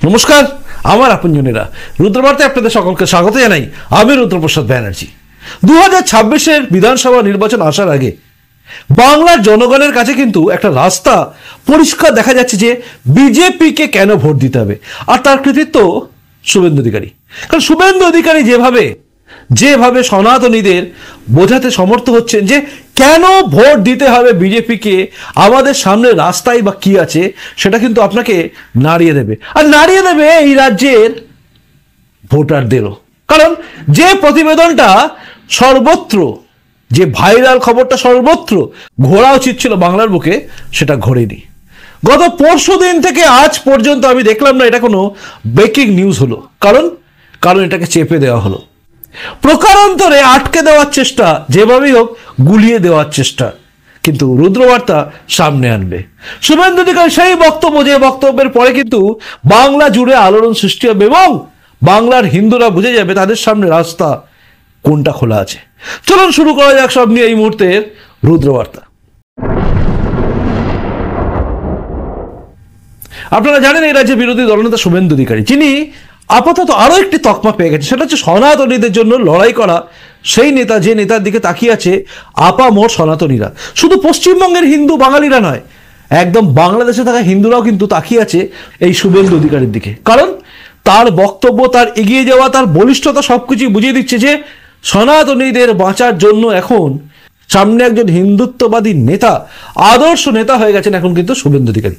নমস্কার, আমার আপনজনেরা, রুদ্রবার্তায় আপনাদের সকলকে স্বাগত জানাই। আমি রুদ্রপ্রসাদ ব্যানার্জি। 2026-এর বিধানসভা নির্বাচন আসার আগে বাংলার জনগণের কাছে কিন্তু একটা রাস্তা পরিষ্কার দেখা যাচ্ছে যে বিজেপিকে কেন ভোট দিতে হবে, আর তার কৃতিত্ব শুভেন্দু অধিকারী। কারণ শুভেন্দু অধিকারী যেভাবে সনাতনীদের বোঝাতে সমর্থ হচ্ছেন যে কেন ভোট দিতে হবে বিজেপিকে, আমাদের সামনে রাস্তায় বা কি আছে, সেটা কিন্তু আপনাকে নাড়িয়ে দেবে, আর নাড়িয়ে দেবে এই রাজ্যের ভোটারদেরও। কারণ যে প্রতিবেদনটা সর্বত্র, যে ভাইরাল খবরটা সর্বত্র ঘোরা উচিত ছিল বাংলার বুকে, সেটা ঘোরেনি। গত পরশু দিন থেকে আজ পর্যন্ত আমি দেখলাম না এটা কোনো ব্রেকিং নিউজ হলো। কারণ এটাকে চেপে দেওয়া হলো, প্রকারান্তরে আটকে দেওয়ার চেষ্টা, যেভাবেই হোক গুলিয়ে দেওয়ার চেষ্টা, কিন্তু রুদ্রবার্তা সামনে আনবে শুভেন্দু অধিকারী সেই বক্তব্য, যে বক্তব্যের পরে কিন্তু বাংলা জুড়ে আলোড়ন সৃষ্টি হবে এবং বাংলার হিন্দুরা বুঝে যাবে তাদের সামনে রাস্তা কোনটা খোলা আছে। চলুন শুরু করা যাক সব নিয়ে এই মুহূর্তের রুদ্রবার্তা। আপনারা জানেন এই রাজ্যের বিরোধী দলনেতা শুভেন্দু অধিকারী, যিনি আপাতত আরো একটি তকমা পেয়ে গেছে, সেটা হচ্ছে সনাতনীদের জন্য লড়াই করা সেই নেতা, যে নেতার দিকে তাকিয়ে আছে আপামর সনাতনীরা। শুধু পশ্চিমবঙ্গের হিন্দু বাঙালিরা নয়, একদম বাংলাদেশে থাকা হিন্দুরাও কিন্তু তাকিয়ে আছে এই শুভেন্দু অধিকারীর দিকে। কারণ তার বক্তব্য, তার এগিয়ে যাওয়া, তার বলিষ্ঠতা সবকিছু বুঝিয়ে দিচ্ছে যে সনাতনীদের বাঁচার জন্য এখন সামনে একজন হিন্দুত্ববাদী নেতা, আদর্শ নেতা হয়ে গেছেন এখন কিন্তু শুভেন্দু অধিকারী।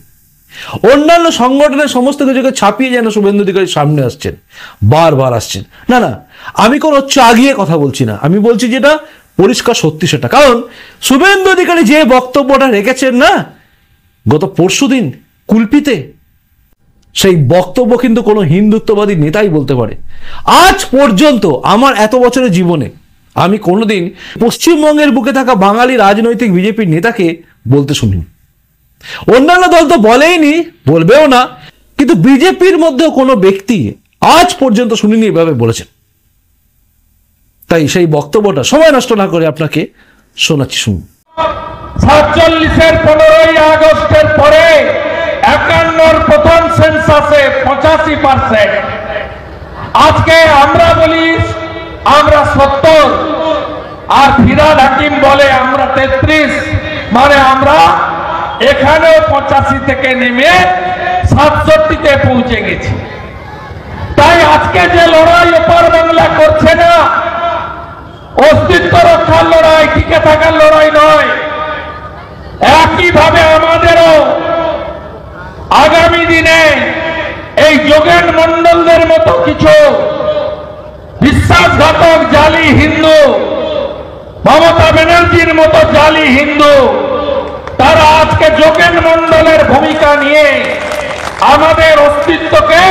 অন্যান্য সংগঠনের সমস্ত কিছুকে ছাপিয়ে যেন শুভেন্দু অধিকারী সামনে আসছেন, বারবার আসছেন। না, আমি কোনো চাগিয়ে কথা বলছি না, আমি বলছি যেটা পরিষ্কার সত্যি সেটা। কারণ শুভেন্দু অধিকারী যে বক্তব্যটা রেখেছেন না গত পরশুদিন কুলপিতে, সেই বক্তব্য কিন্তু কোনো হিন্দুত্ববাদী নেতাই বলতে পারে। আজ পর্যন্ত আমার এত বছরের জীবনে আমি কোনোদিন পশ্চিমবঙ্গের বুকে থাকা বাঙালি রাজনৈতিক বিজেপির নেতাকে বলতে শুনিনি। অন্যান্য দল তো বলেইনি, বলবেও না, কিন্তু বিজেপির মধ্যেও কোনো ব্যক্তি আজ পর্যন্ত শুনিনি এভাবে বলেছেন। তাই সেই বক্তব্যটা সময় নষ্ট না করে আপনাকে শোনাচ্ছি, শুনুন। 47-এর 15ই আগস্টের পরে 51-র প্রথম সেন্সাসে 85%। আজকে আমরা বলি আমরা 70, আর ফিরহাদ হাকিম বলে আমরা 33, মানে আমরা এখানেও 85 থেকে নেমে 67-তে পৌঁছে গেছি। তাই আজকে যে লড়াই ওপার বাংলা করছে না, অস্তিত্ব রক্ষার লড়াই, টিকে থাকার লড়াই নয়। একইভাবে আমাদেরও আগামী দিনে এই যোগেন মন্ডলদের মতো কিছু বিশ্বাসঘাতক জালি হিন্দু, মমতা ব্যানার্জির মতো জালি হিন্দু, তারা আজকে যোগেন মন্ডলের ভূমিকা নিয়ে আমাদের অস্তিত্বকে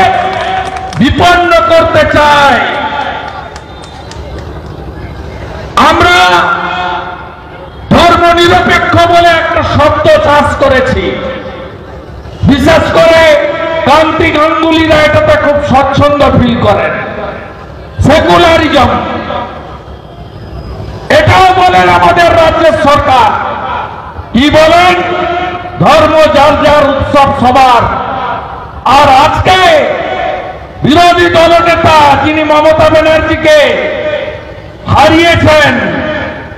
বিপন্ন করতে চায়। আমরা ধর্মনিরপেক্ষ বলে একটা শব্দ চাষ করেছি, বিশেষ করে কান্তি গাঙ্গুলিরা এটাতে খুব স্বচ্ছন্দ ফিল করেন। সেকুলারিজম এটাও বলেন আমাদের রাজ্যের সরকার। কি বলেন? ধর্ম যার যার, উৎসব সবার। আর আজকে বিরোধী দলনেতা যিনি মমতা ব্যানার্জিকে হারিয়েছেন,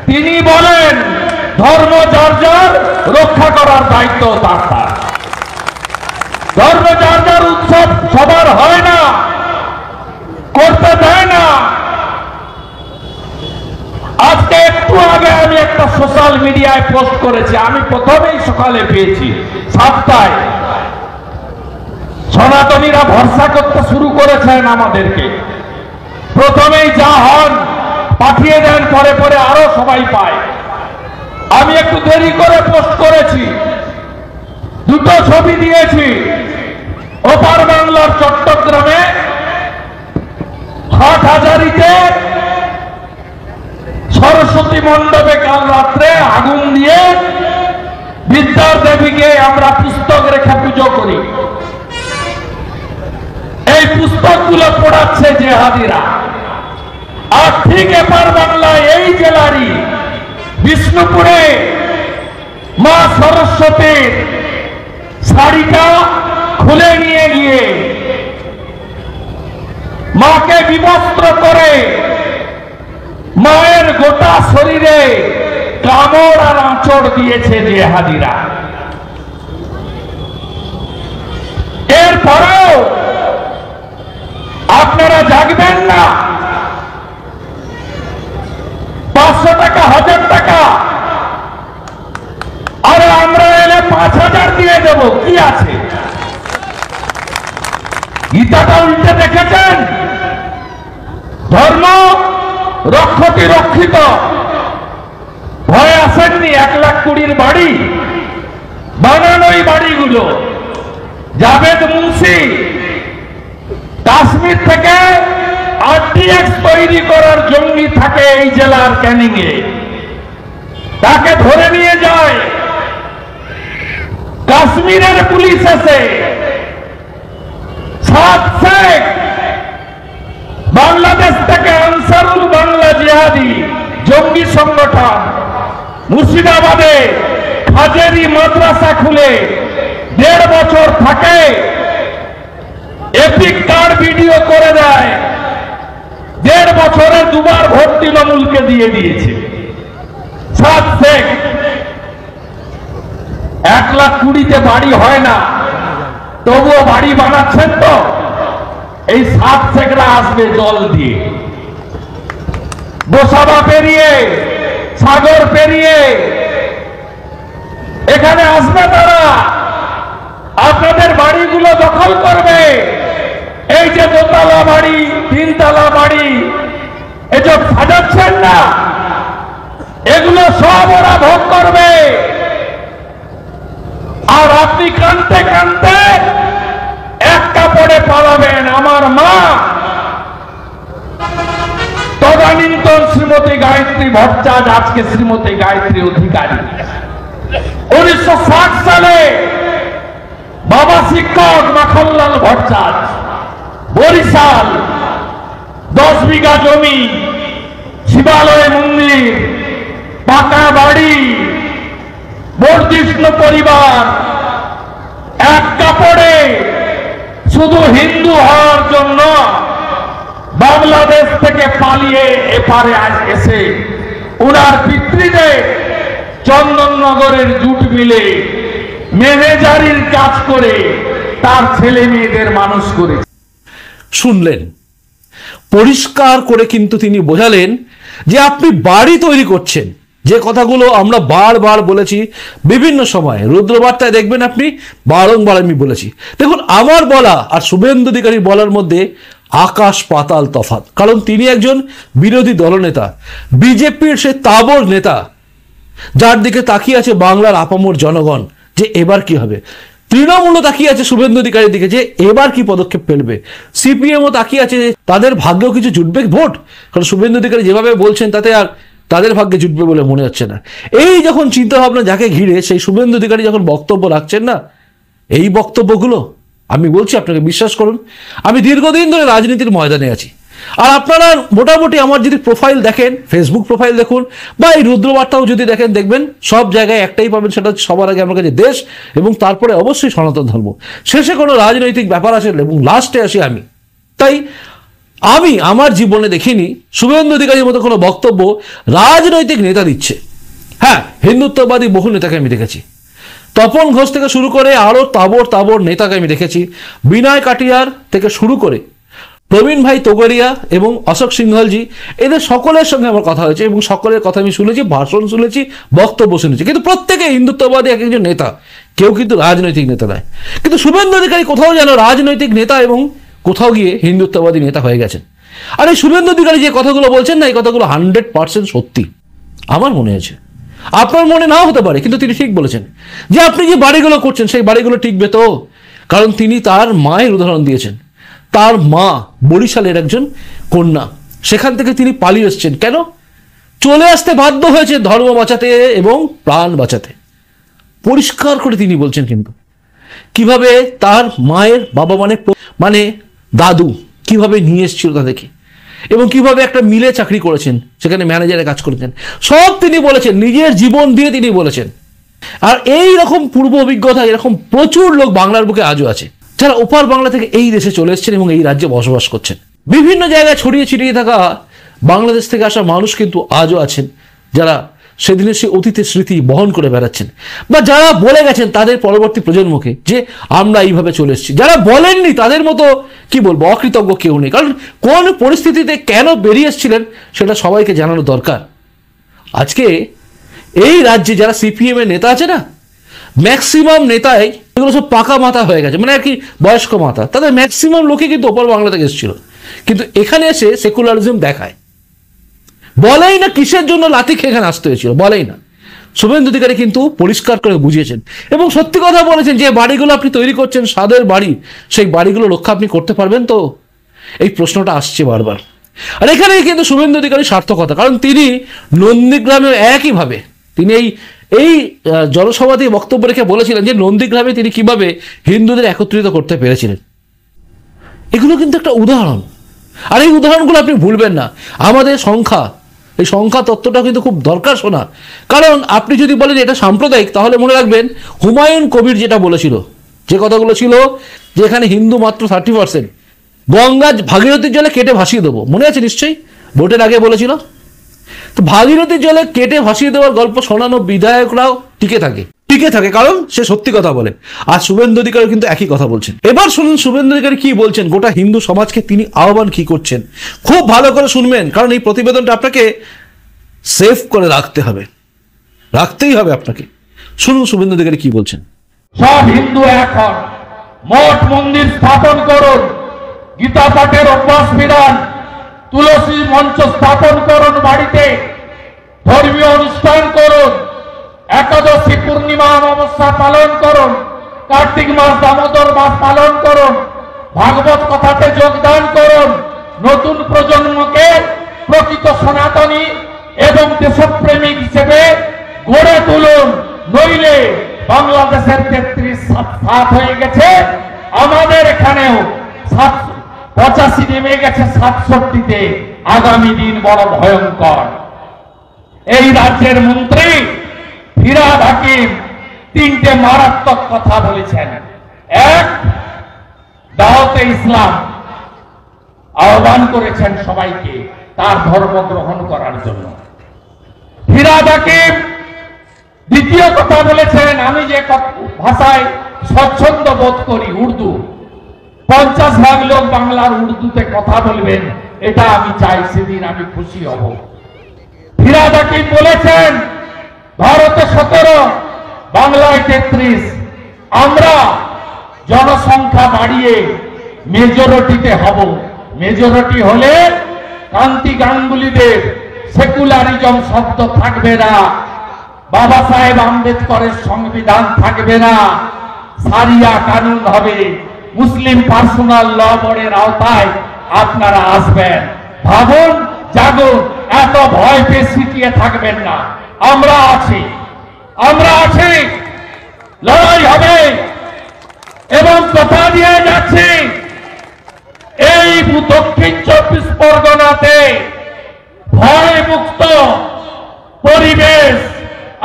তিনি বলেন ধর্ম যার যার, রক্ষা করার দায়িত্ব তার। ধর্ম যার যার, উৎসব সবার হয় না, করতে দেয় না। আজকে একটু আগে আমি একটা সোশ্যাল মিডিয়ায় পোস্ট করেছি, আমি প্রথমেই সকালে পেয়েছি 7টায়। সনাতনীরা ভরসা করতে শুরু করেছেন আমাদেরকে, প্রথমেই যা হন পাঠিয়ে দেন, পরে পরে আরো সবাই পায়। আমি একটু দেরি করে পোস্ট করেছি, দুটো ছবি দিয়েছি। ওপার বাংলার চট্টগ্রামে হাটহাজারীতে সরস্বতী মণ্ডপে কাল রাত্রে আগুন দিয়ে বিদ্যার দেবীকে আমরা পুস্তক রেখে পুজো করি। এই পুস্তকগুলো পড়াচ্ছে জেহাদিরা। আর ঠিক এপার বাংলায় এই জেলারই বিষ্ণুপুরে মা সরস্বতীর শাড়িটা খুলে নিয়ে গিয়ে বিবস্ত্র করে মায়ের গোটা শরীরে কামড় আর আঁচড় দিয়েছে জেহাদিরা। এরপরেও আপনারা জাগবেন না? 500 টাকা, 1000 টাকা, আর আমরা এলে 5000 দিয়ে দেব, কি আছে? গীতাটা উল্টে দেখেছেন? ধর্ম রক্ষতি রক্ষিত। ভয় আসেননি? 1,20,000 বাড়ি বানানোই বাড়িগুলো। জাভেদ মুন্সি কাশ্মীর থেকে আরটিএক্স তৈরি করার জঙ্গি থাকে এই জেলার ক্যানিং এ, তাকে ধরে নিয়ে যায় কাশ্মীরের পুলিশ এসে। সাদ শেখ বাংলাদেশ থেকে আনসারুল বাংলা জিহাদি জঙ্গি সংগঠন মুর্শিদাবাদে হাজেরি মাদ্রাসা খুলে 1.5 বছর থাকে, এপিক কার্ড ভিডিও করে দেয়। 1.5 বছরে 2বার ভোট তৃণমূলকে দিয়ে দিয়েছে সাদ শেখ। 1,20,000 বাড়ি হয় না, তবুও বাড়ি বানাচ্ছেন। তো এই সাদ শেখরা আসবে জল দিয়ে, গোসাবা পেরিয়ে, সাগর পেরিয়ে এখানে আসবে। তারা আপনাদের বাড়িগুলো দখল করবে। এই যে 2তলা বাড়ি, 3তলা বাড়ি এসব সাজাচ্ছেন না, এগুলো সব ওরা ভোগ করবে। আর আপনি কাঁদতে কাঁদতে এক কাপড়ে পালাবেন। আমার মা তদানীন্তন শ্রীমতী গায়ত্রী ভট্টাচার্য, আজকে শ্রীমতী গায়ত্রী অধিকারী, 1960 সালে বাবা শিক্ষক মাখনলাল ভট্টাচার্য, বরিশাল, 10 বিঘা জমি, শিবালয় মন্দির, পাকা বাড়ি, বর্ধিষ্ণু পরিবার, এক কাপড়ে শুধু হিন্দু হওয়ার জন্য বাংলাদেশ থেকে পালিয়ে এপারে এসে উনার পিতৃদেব চন্দননগরের জুট মিলে ম্যানেজারির কাজ করে তার ছেলে মেয়েদের মানুষ করে। শুনলেন, পরিষ্কার করে কিন্তু তিনি বোঝালেন যে আপনি বাড়ি তৈরি করছেন। যে কথাগুলো আমরা বারবার বলেছি বিভিন্ন সময়, রুদ্রবার্তায় দেখবেন আপনি বারংবার আমি বলেছি। দেখুন, আমার বলা আর শুভেন্দু অধিকারীর বলার মধ্যে আকাশ পাতাল তফাৎ। কারণ তিনি একজন বিরোধী দলনেতা, বিজেপির সে তাবড় নেতা, যার দিকে তাকিয়ে আছে বাংলার আপামর জনগণ যে এবার কি হবে। তৃণমূলও তাকিয়ে আছে শুভেন্দু অধিকারীর দিকে যে এবার কি পদক্ষেপ ফেলবে। সিপিএমও তাকিয়ে আছে যে তাদের ভাগ্যেও কিছু জুটবে ভোট। কারণ শুভেন্দু অধিকারী যেভাবে বলছেন তাতে আর তাদের ভাগ্যে জুটবে বলে মনে হচ্ছে না। এই যখন চিন্তা ভাবনা যাকে ঘিরে, সেই শুভেন্দু অধিকারী যখন বক্তব্য রাখছেন না, এই বক্তব্যগুলো আমি বলছি আপনাকে বিশ্বাস করুন, আমি দীর্ঘদিন ধরে রাজনীতির ময়দানে আছি। আর আপনারা মোটামুটি আমার যদি প্রোফাইল দেখেন, ফেসবুক প্রোফাইল দেখুন বা এই রুদ্রবার্তাও যদি দেখেন, দেখবেন সব জায়গায় একটাই পাবেন, সেটা হচ্ছে সবার আগে আমার কাছে দেশ এবং তারপরে অবশ্যই সনাতন ধর্ম, শেষে কোনো রাজনৈতিক ব্যাপার আসে এবং লাস্টে আসি আমি। তাই আমি আমার জীবনে দেখিনি শুভেন্দু অধিকারীর মতো কোনো বক্তব্য রাজনৈতিক নেতা দিচ্ছে। হ্যাঁ, হিন্দুত্ববাদী বহু নেতাকে আমি দেখেছি, তপন ঘোষ থেকে শুরু করে আরো তাবড় নেতাকে আমি দেখেছি, বিনয় কাটিয়ার থেকে শুরু করে প্রবীণ ভাই তোগরিয়া এবং অশোক সিংহলজি, এদের সকলের সঙ্গে আমার কথা হয়েছে এবং সকলের কথা আমি শুনেছি, ভাষণ শুনেছি, বক্তব্য শুনেছি। কিন্তু প্রত্যেকে হিন্দুত্ববাদী এক একজন নেতা, কেউ কিন্তু রাজনৈতিক নেতা নয়। কিন্তু শুভেন্দু অধিকারী কোথাও যেন রাজনৈতিক নেতা এবং কোথাও গিয়ে হিন্দুত্ববাদী নেতা হয়ে গেছেন। আর এই শুভেন্দু অধিকারী যে কথাগুলো বলছেন না, এই কথাগুলো 100% সত্যি আমার মনে হয়েছে। আপনার মনে নাও হতে পারে, কিন্তু তিনি ঠিক বলেছেন যে আপনি যে বাড়িগুলো করছেন সেই বাড়িগুলো টিকবে তো। কারণ তিনি তার মায়ের উদাহরণ দিয়েছেন। তার মা বরিশালের একজন কন্যা, সেখান থেকে তিনি পালিয়ে এসছেন। কেন চলে আসতে বাধ্য হয়েছে? ধর্ম বাঁচাতে এবং প্রাণ বাঁচাতে। পরিষ্কার করে তিনি বলছেন কিন্তু কিভাবে তার মায়ের বাবা মানে দাদু কিভাবে নিয়ে এসেছিল তাদেরকে, এবং কিভাবে একটা মিলে চাকরি করেছেন, সেখানে ম্যানেজারে কাজ করেছেন, সব তিনি বলেছেন, নিজের জীবন দিয়ে তিনি বলেছেন। আর এই রকম পূর্ব অভিজ্ঞতা এরকম প্রচুর লোক বাংলার বুকে আজও আছে, যারা ওপার বাংলা থেকে এই দেশে চলে এসেছেন এবং এই রাজ্যে বসবাস করছেন। বিভিন্ন জায়গায় ছড়িয়ে ছিটিয়ে থাকা বাংলাদেশ থেকে আসা মানুষ কিন্তু আজও আছেন, যারা সেদিনের সেই অতীতের স্মৃতি বহন করে বেড়াচ্ছেন, বা যারা বলে গেছেন তাদের পরবর্তী প্রজন্মকে যে আমরা এইভাবে চলে এসেছি। যারা বলেননি তাদের মতো কি বলবো অকৃতজ্ঞ কেউ নেই, কারণ কোন পরিস্থিতিতে কেন বেরিয়ে এসেছিলেন সেটা সবাইকে জানানো দরকার। আজকে এই রাজ্যে যারা সিপিএম এর নেতা আছে না, ম্যাক্সিমাম নেতাই এগুলো সব পাকা মাথা হয়ে গেছে, মানে আর কি বয়স্ক মাথা। তাদের ম্যাক্সিমাম লোকে কিন্তু ওপর বাংলা থেকে এসেছিল, কিন্তু এখানে এসে সেকুলারিজম দেখায়। বলেই না কিসের জন্য লাথি খেয়ে এখানে আসতে হয়েছিল, বলেই না। শুভেন্দু অধিকারী কিন্তু পরিষ্কার করে বুঝিয়েছেন এবং সত্যি কথা বলেছেন যে বাড়িগুলো আপনি তৈরি করছেন, স্বাদের বাড়ি, সেই বাড়িগুলো রক্ষা আপনি করতে পারবেন তো? এই প্রশ্নটা আসছে বারবার। আর এখানেই কিন্তু শুভেন্দু অধিকারীর সার্থকতা, কারণ তিনি নন্দীগ্রামে একইভাবে তিনি এই জনসভাতে বক্তব্য রেখে বলেছিলেন যে নন্দীগ্রামে তিনি কিভাবে হিন্দুদের একত্রিত করতে পেরেছিলেন। এগুলো কিন্তু একটা উদাহরণ, আর এই উদাহরণগুলো আপনি ভুলবেন না। আমাদের এই সংখ্যা তত্ত্বটা কিন্তু খুব দরকার শোনা, কারণ আপনি যদি বলেন এটা সাম্প্রদায়িক, তাহলে মনে রাখবেন হুমায়ুন কবির যেটা বলেছিল, যে কথাগুলো ছিল যে এখানে হিন্দু মাত্র 30%, গঙ্গা ভাগীরথীর জলে কেটে ভাসিয়ে দেবো, মনে আছে নিশ্চয়ই, ভোটের আগে বলেছিল। তো ভাগীরথীর জলে কেটে ভাসিয়ে দেওয়ার গল্প শোনানো বিধায়করাও টিকে থাকে, কারণ সে সত্যি কথা বলে। আর শুভেন্দু অধিকারী কিন্তু একই কথা বলছেন। এবার শুনুন শুভেন্দু অধিকারী কি বলছেন, গোটা হিন্দু সমাজকে তিনি আহ্বান কি করছেন। খুব ভালো করে শুনবেন, কারণ এই প্রতিবেদনটা আপনাকে সেভ করে রাখতেই হবে আপনাকে। শুনুন শুভেন্দু অধিকারী কি বলছেন। সব হিন্দু এখন মঠ মন্দির স্থাপন করুন, গীতা পাঠের অভ্যাস বিধান, তুলসী মঞ্চ স্থাপন করুন, বাড়িতে ধর্মীয় অনুষ্ঠান করুন, একাদশী পূর্ণিমা অমাবস্যা পালন করুন, কার্তিক মাস দামোদর মাস পালন করুন, ভাগবত কথাতে যোগদান করুন, নতুন প্রজন্মকে প্রকৃত সনাতনী এবং দেশপ্রেমিক হিসেবে গড়ে তুলুন। নইলে বাংলাদেশের 33 হয়ে গেছে, আমাদের এখানেও 85 নেমে গেছে 67-তে। আগামী দিন বড় ভয়ঙ্কর। এই রাজ্যের মন্ত্রী ফিরহাদ হাকিম 3টে মারাত্মক কথা বলেছেন। এক, দাওয়াতে ইসলাম, আহ্বান করেছেন সবাইকে তার ধর্ম গ্রহণ করার জন্য। ফিরহাদ হাকিম দ্বিতীয় কথা বলেছেন, আমি যে ভাষায় স্বচ্ছন্দ বোধ করি, উর্দু, 50% লোক বাংলার উর্দুতে কথা বলবেন, এটা আমি চাই, সেদিন আমি খুশি হব। ফিরহাদ হাকিম বলেছেন ভারতে 17, বাংলায় 33। আমরা জনসংখ্যা বাড়িয়ে মেজরিটিতে হব। মেজরিটি হলে কান্তি গাঙ্গুলিদের সেকুলারিজম শব্দ থাকবে না, বাবা সাহেব আম্বেদকরের সংবিধান থাকবে না, সারিয়া কানুন হবে, মুসলিম পার্সোনাল ল বোর্ডের আওতায় আপনারা আসবেন। ভাবুন, জাগুন, এত ভয় পেয়ে সিটিয়ে থাকবেন না। আমরা আছি, লড়াই হবে এবং কথা দিয়ে যাচ্ছি, এই দক্ষিণ 24 পরগনাতে ভয় মুক্ত পরিবেশ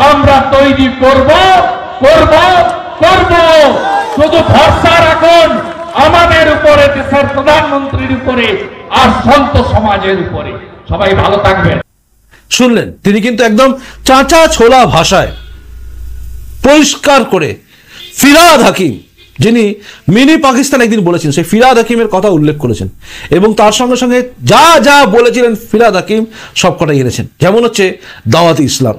আমরা তৈরি করব। শুধু ভরসা রাখুন আমাদের উপরে, দেশের প্রধানমন্ত্রীর উপরে আর সন্ত সমাজের উপরে। সবাই ভালো থাকবেন। শুনলেন, তিনি কিন্তু একদম চাঁচা ছোলা ভাষায় পরিষ্কার করে ফিরহাদ হাকিম, যিনি মিনি পাকিস্তান একদিন বলেছেন, সেই ফিরহাদ হাকিমের কথা উল্লেখ করেছেন এবং তার সঙ্গে সঙ্গে যা যা বলেছিলেন ফিরহাদ হাকিম সবকটাই এনেছেন। যেমন হচ্ছে দাওয়াতে ইসলাম,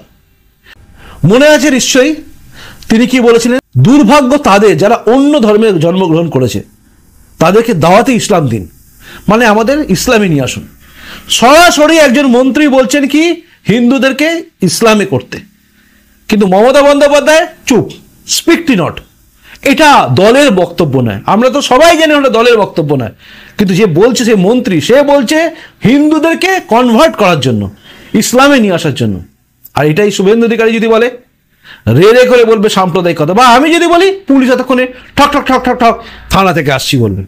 মনে আছে নিশ্চয়ই তিনি কি বলেছিলেন, দুর্ভাগ্য তাদের যারা অন্য ধর্মে জন্মগ্রহণ করেছে, তাদেরকে দাওয়াতে ইসলাম দিন, মানে আমাদের ইসলামে নিয়ে আসুন। সরাসরি একজন মন্ত্রী বলছেন কি হিন্দুদেরকে ইসলামে করতে, কিন্তু মমতা বন্দ্যোপাধ্যায় চুপ, স্পিকটি নট। এটা দলের বক্তব্য নয়, আমরা তো সবাই জানি ওটা দলের বক্তব্য নয়, কিন্তু যে বলছে সে মন্ত্রী, সে বলছে হিন্দুদেরকে কনভার্ট করার জন্য, ইসলামে নিয়ে আসার জন্য। আর এটাই শুভেন্দু অধিকারী যদি বলে, রে করে বলবে সাম্প্রদায়িকতা, বা আমি যদি বলি পুলিশ এতক্ষণে ঠক ঠক ঠক ঠক ঠক থানা থেকে আসছি বলবে।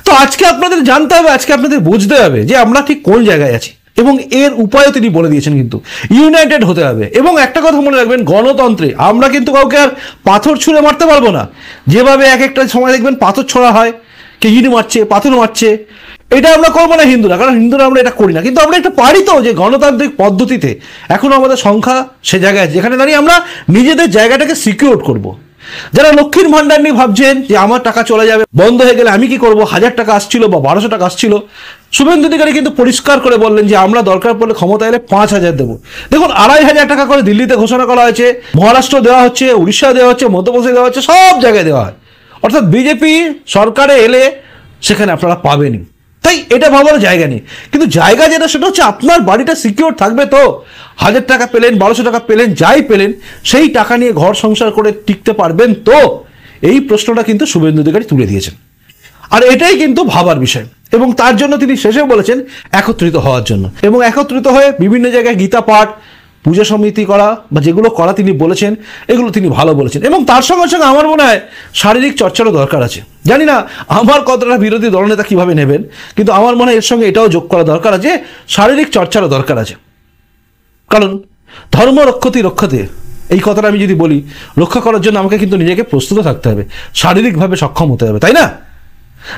তো আজকে আপনাদের জানতে হবে, আজকে আপনাদের বুঝতে হবে যে আমরা ঠিক কোন জায়গায় আছি, এবং এর উপায়ও তিনি বলে দিয়েছেন। কিন্তু ইউনাইটেড হতে হবে। এবং একটা কথা মনে রাখবেন, গণতন্ত্রে আমরা কিন্তু কাউকে আর পাথর ছুঁড়ে মারতে পারবো না। যেভাবে এক একটা সময় দেখবেন পাথর ছোড়া হয়, কে ইট মারছে, পাথর মারছে, এটা আমরা করবো না হিন্দুরা, কারণ হিন্দুরা আমরা এটা করি না, কিন্তু আমরা একটা পারি তো যে গণতান্ত্রিক পদ্ধতিতে এখনো আমাদের সংখ্যা সে জায়গায় আছে যেখানে দাঁড়িয়ে আমরা নিজেদের জায়গাটাকে সিকিউর করব। যারা লক্ষ্মীর ভান্ডার নিয়ে ভাবছেন যে আমার টাকা চলে যাবে, বন্ধ হয়ে গেলে আমি কি করব, 1000 টাকা আসছিল বা 1200 টাকা আসছিল, শুভেন্দু অধিকারী কিন্তু পরিষ্কার করে বললেন যে আমরা দরকার পড়লে ক্ষমতা এলে 5000 দেবো। দেখুন 2500 টাকা করে দিল্লিতে ঘোষণা করা হয়েছে, মহারাষ্ট্র দেওয়া হচ্ছে, উড়িষ্যা দেওয়া হচ্ছে, মধ্যপ্রদেশে দেওয়া হচ্ছে, সব জায়গায় দেওয়া হয়। অর্থাৎ বিজেপি সরকারে এলে সেখানে আপনারা পাবেনই। তাই এটা ভাবার জায়গা নেই, কিন্তু জায়গা যেটা সেটা হচ্ছে আপনার বাড়িটা সিকিউর থাকবে তো। 1000 টাকা পেলেন, 1200 টাকা পেলেন, যাই পেলেন, সেই টাকা নিয়ে ঘর সংসার করে টিকতে পারবেন তো? এই প্রশ্নটা কিন্তু শুভেন্দু অধিকারী তুলে দিয়েছেন, আর এটাই কিন্তু ভাবার বিষয়। এবং তার জন্য তিনি শেষে বলেছেন একত্রিত হওয়ার জন্য, এবং একত্রিত হয়ে বিভিন্ন জায়গায় গীতা পাঠ, পূজা সমিতি করা বা যেগুলো করা তিনি বলেছেন, এগুলো তিনি ভালো বলেছেন। এবং তার সঙ্গে সঙ্গে আমার মনে হয় শারীরিক চর্চারও দরকার আছে। জানি না আমার কতটা বিরোধী দলনেতা কিভাবে নেবেন, কিন্তু আমার মনে হয় এর সঙ্গে এটাও যোগ করা দরকার আছে, শারীরিক চর্চারও দরকার আছে। কারণ ধর্ম রক্ষতি রক্ষতে, এই কথাটা আমি যদি বলি, রক্ষা করার জন্য আমাকে কিন্তু নিজেকে প্রস্তুত থাকতে হবে, শারীরিকভাবে সক্ষম হতে হবে, তাই না?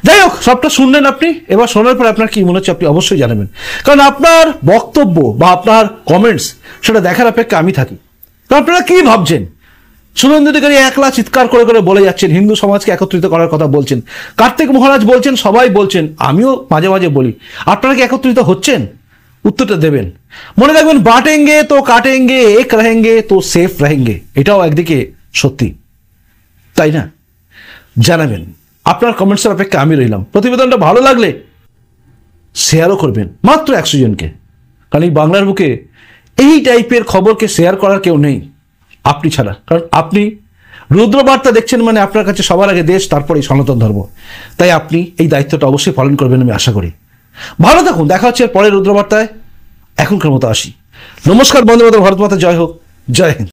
যাই হোক, সবটা শুনলেন আপনি, এবার শোনার পর আপনার কি মনে হচ্ছে আপনি অবশ্যই জানাবেন, কারণ আপনার বক্তব্য বা আপনার কমেন্টস সেটা দেখার অপেক্ষা আমি থাকি। তো আপনারা কি ভাবছেন? শুভেন্দু অধিকারী একলা চিৎকার করে করে বলে যাচ্ছেন, হিন্দু সমাজকে একত্রিত করার কথা বলছেন, কার্তিক মহারাজ বলছেন, সবাই বলছেন, আমিও মাঝে মাঝে বলি, আপনারা কি একত্রিত হচ্ছেন? উত্তরটা দেবেন। মনে রাখবেন, বাঁটেঙ্গে তো কাটেঙ্গে, এক রহেঙ্গে তো সেফ রহেঙ্গে, এটাও একদিকে সত্যি, তাই না? জানাবেন, আপনার কমেন্টসের অপেক্ষা আমি রইলাম। প্রতিবেদনটা ভালো লাগলে শেয়ারও করবেন, মাত্র 100 জনকে, কারণ এই বাংলার বুকে এই টাইপের খবরকে শেয়ার করার কেউ নেই আপনি ছাড়া। কারণ আপনি রুদ্রবার্তা দেখছেন মানে আপনার কাছে সবার আগে দেশ, তারপরে সনাতন ধর্ম। তাই আপনি এই দায়িত্বটা অবশ্যই পালন করবেন আমি আশা করি। ভালো থাকুন, দেখা হচ্ছে পরের রুদ্রবার্তায়। এখনকার মতো আসি, নমস্কার, বন্দে মাতরম, ভারত মাতা জয় হোক, জয় হিন্দ।